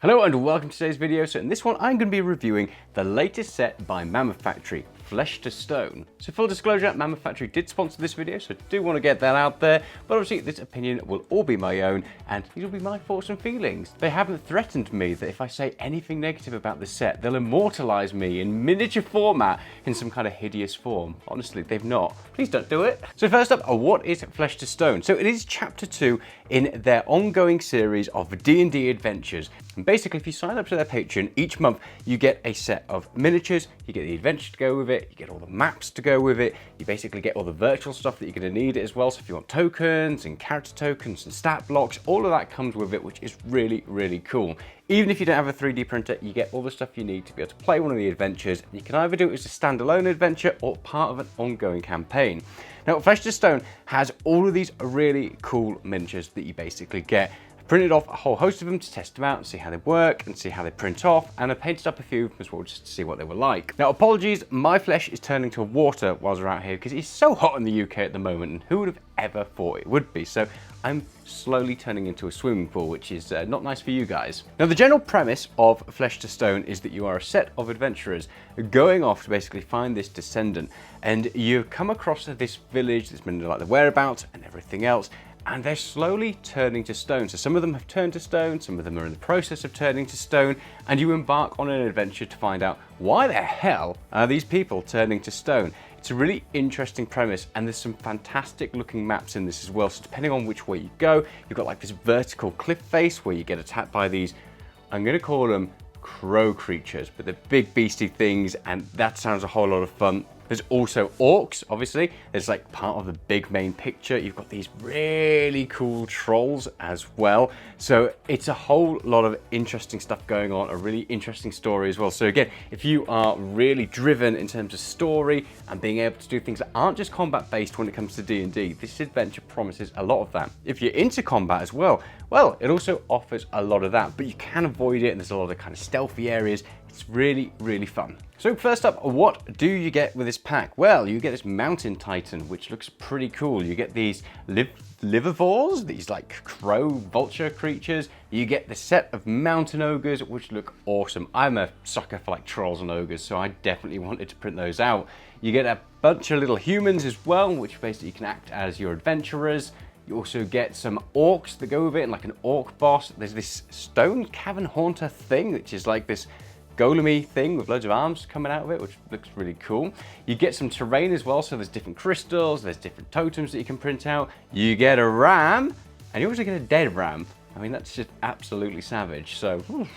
Hello and welcome to today's video. So in this one, I'm going to be reviewing the latest set by Mammoth Factory, Flesh to Stone. So full disclosure, Mammoth Factory did sponsor this video, so I do want to get that out there. But obviously this opinion will all be my own and these will be my thoughts and feelings. They haven't threatened me that if I say anything negative about this set, they'll immortalize me in miniature format in some kind of hideous form. Honestly, they've not. Please don't do it. So first up, what is Flesh to Stone? So it is chapter 2 in their ongoing series of D&D adventures. And basically, if you sign up to their Patreon, each month you get a set of miniatures, you get the adventure to go with it, you get all the maps to go with it, you basically get all the virtual stuff that you're going to need as well. So if you want tokens and character tokens and stat blocks, all of that comes with it, which is really, really cool. Even if you don't have a 3D printer, you get all the stuff you need to be able to play one of the adventures. And you can either do it as a standalone adventure or part of an ongoing campaign. Now, Flesh to Stone has all of these really cool miniatures that you basically get. I printed off a whole host of them to test them out and see how they work and see how they print off, and I painted up a few as well just to see what they were like. Now, apologies, my flesh is turning to water whilst we're out here because it's so hot in the UK at the moment, and who would have ever thought it would be? So I'm slowly turning into a swimming pool, which is not nice for you guys. Now, the general premise of Flesh to Stone is that you are a set of adventurers going off to basically find this descendant, and you come across this village that's been like the whereabouts and everything else, and they're slowly turning to stone. So some of them have turned to stone, some of them are in the process of turning to stone, and you embark on an adventure to find out why the hell are these people turning to stone. It's a really interesting premise, and there's some fantastic looking maps in this as well. So depending on which way you go, you've got like this vertical cliff face where you get attacked by these, I'm gonna call them crow creatures, but they're big beastie things, and that sounds a whole lot of fun. There's also orcs, obviously. There's like part of the big main picture. You've got these really cool trolls as well. So it's a whole lot of interesting stuff going on, a really interesting story as well. So again, if you are really driven in terms of story and being able to do things that aren't just combat based when it comes to D&D, this adventure promises a lot of that. If you're into combat as well, it also offers a lot of that, but you can avoid it, and there's a lot of kind of stealthy areas. It's really, really fun. So first up, what do you get with this pack? Well, you get this mountain titan, which looks pretty cool. You get these livervores, these like crow vulture creatures. You get the set of mountain ogres, which look awesome. I'm a sucker for like trolls and ogres, so I definitely wanted to print those out. You get a bunch of little humans as well, which basically can act as your adventurers. You also get some orcs that go with it, and like an orc boss. There's this stone cavern haunter thing, which is like this golem-y thing with loads of arms coming out of it, which looks really cool. You get some terrain as well, so there's different crystals, there's different totems that you can print out. You get a ram, and you also get a dead ram. I mean, that's just absolutely savage. So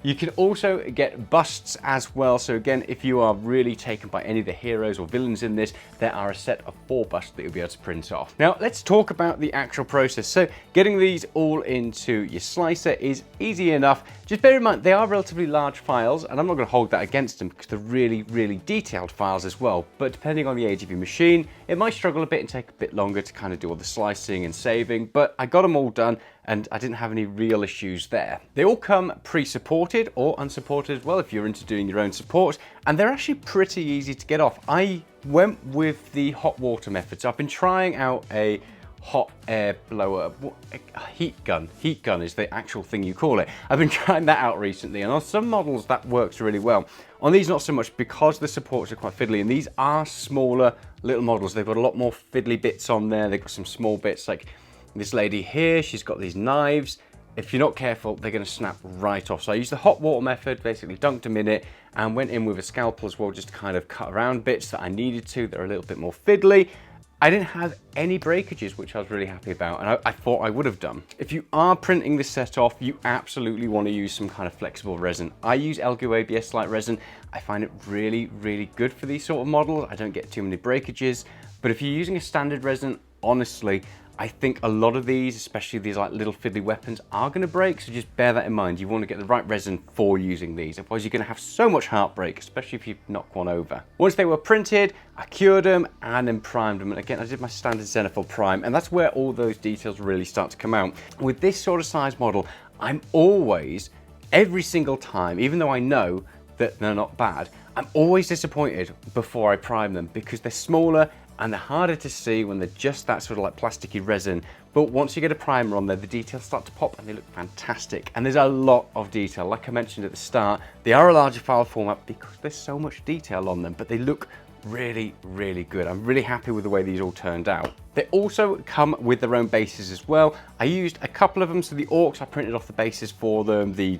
you can also get busts as well. So again, if you are really taken by any of the heroes or villains in this, there are a set of 4 busts that you'll be able to print off. Now, let's talk about the actual process. So getting these all into your slicer is easy enough. Just bear in mind, they are relatively large files, and I'm not going to hold that against them because they're really, really detailed files as well. But depending on the age of your machine, it might struggle a bit and take a bit longer to kind of do all the slicing and saving, but I got them all done, and I didn't have any real issues there. They all come pre-supported or unsupported as well if you're into doing your own support, and they're actually pretty easy to get off. I went with the hot water method, so I've been trying out a hot air blower, a heat gun. Heat gun is the actual thing you call it. I've been trying that out recently, and on some models that works really well. On these, not so much, because the supports are quite fiddly, and these are smaller little models. They've got a lot more fiddly bits on there. They've got some small bits like this lady here, she's got these knives. If you're not careful, they're going to snap right off. So I used the hot water method, basically dunked them in it, and went in with a scalpel as well, just to kind of cut around bits that I needed to. They're a little bit more fiddly. I didn't have any breakages, which I was really happy about, and I thought I would have done. If you are printing this set off, you absolutely want to use some kind of flexible resin. I use Elgo ABS light resin. I find it really, really good for these sort of models. I don't get too many breakages, but if you're using a standard resin, honestly, I think a lot of these, especially these like little fiddly weapons, are going to break, so just bear that in mind. You want to get the right resin for using these, otherwise you're going to have so much heartbreak, especially if you knock one over. Once they were printed, I cured them and then primed them, and again I did my standard Zenithal prime, and that's where all those details really start to come out. With this sort of size model, I'm always, every single time, even though I know that they're not bad, I'm always disappointed before I prime them because they're smaller and they're harder to see when they're just that sort of like plasticky resin. But once you get a primer on there, the details start to pop and they look fantastic. And there's a lot of detail. Like I mentioned at the start, they are a larger file format because there's so much detail on them, but they look really, really good. I'm really happy with the way these all turned out. They also come with their own bases as well. I used a couple of them. So the Orcs, I printed off the bases for them. The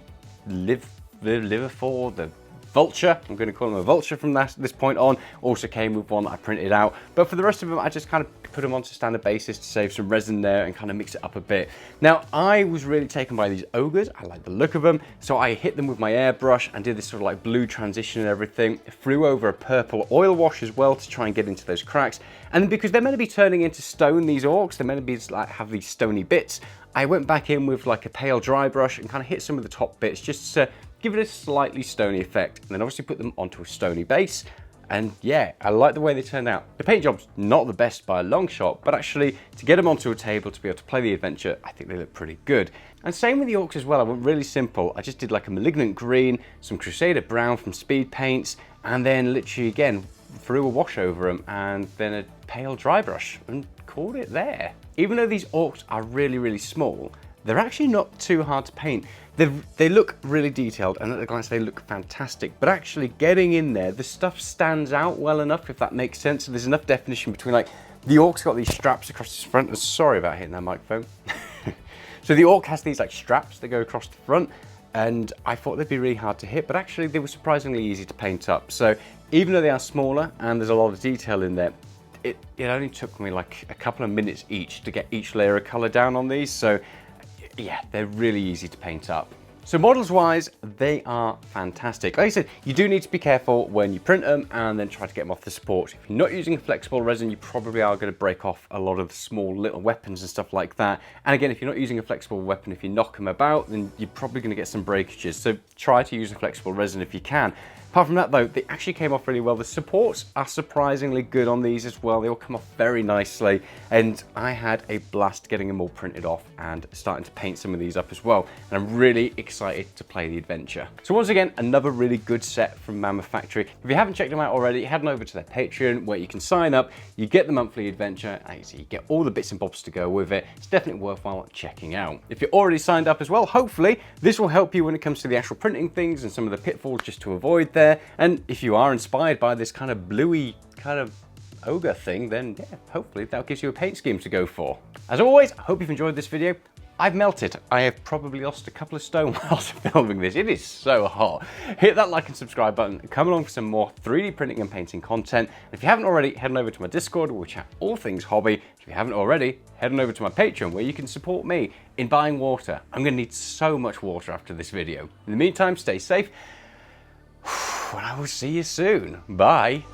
Liverfor, the Vulture, I'm going to call them a Vulture from this point on, also came with one that I printed out. But for the rest of them, I just kind of put them onto standard basis to save some resin there and kind of mix it up a bit. Now, I was really taken by these ogres. I like the look of them. So I hit them with my airbrush and did this sort of like blue transition and everything. Threw over a purple oil wash as well to try and get into those cracks. And because they're meant to be turning into stone, these Orcs, they're meant to be like have these stony bits. I went back in with like a pale dry brush and kind of hit some of the top bits just to give it a slightly stony effect, and then obviously put them onto a stony base. And yeah, I like the way they turned out. The paint job's not the best by a long shot, but actually to get them onto a table to be able to play the adventure, I think they look pretty good. And same with the Orcs as well. I went really simple. I just did like a Malignant Green, some Crusader Brown from Speed Paints, and then literally again threw a wash over them and then a pale dry brush and called it there. Even though these Orcs are really, really small, they're actually not too hard to paint. They look really detailed, and at a glance they look fantastic, but actually getting in there, the stuff stands out well enough, if that makes sense. So there's enough definition between, like, the Orc's got these straps across his front. Sorry about hitting that microphone. So the Orc has these like straps that go across the front, and I thought they'd be really hard to hit, but actually they were surprisingly easy to paint up. So even though they are smaller and there's a lot of detail in there, it only took me like a couple of minutes each to get each layer of color down on these. So yeah, they're really easy to paint up. So models wise, they are fantastic. Like I said, you do need to be careful when you print them and then try to get them off the support. If you're not using a flexible resin, you probably are going to break off a lot of the small little weapons and stuff like that. And again, if you're not using a flexible weapon, if you knock them about, then you're probably going to get some breakages. So try to use a flexible resin if you can. Apart from that though, they actually came off really well. The supports are surprisingly good on these as well. They all come off very nicely, and I had a blast getting them all printed off and starting to paint some of these up as well. And I'm really excited to play the adventure. So once again, another really good set from Mammoth Factory. If you haven't checked them out already, head on over to their Patreon where you can sign up, you get the monthly adventure, and you get all the bits and bobs to go with it. It's definitely worthwhile checking out. If you're already signed up as well, hopefully this will help you when it comes to the actual printing things and some of the pitfalls just to avoid there. And if you are inspired by this kind of bluey kind of ogre thing, then yeah, hopefully that gives you a paint scheme to go for. As always, I hope you've enjoyed this video. I've melted. I have probably lost a couple of stone whilst filming this. It is so hot. Hit that like and subscribe button and come along for some more 3D printing and painting content. If you haven't already, head on over to my Discord where we chat all things hobby. If you haven't already, head on over to my Patreon where you can support me in buying water. I'm going to need so much water after this video. In the meantime, stay safe. And I will see you soon. Bye.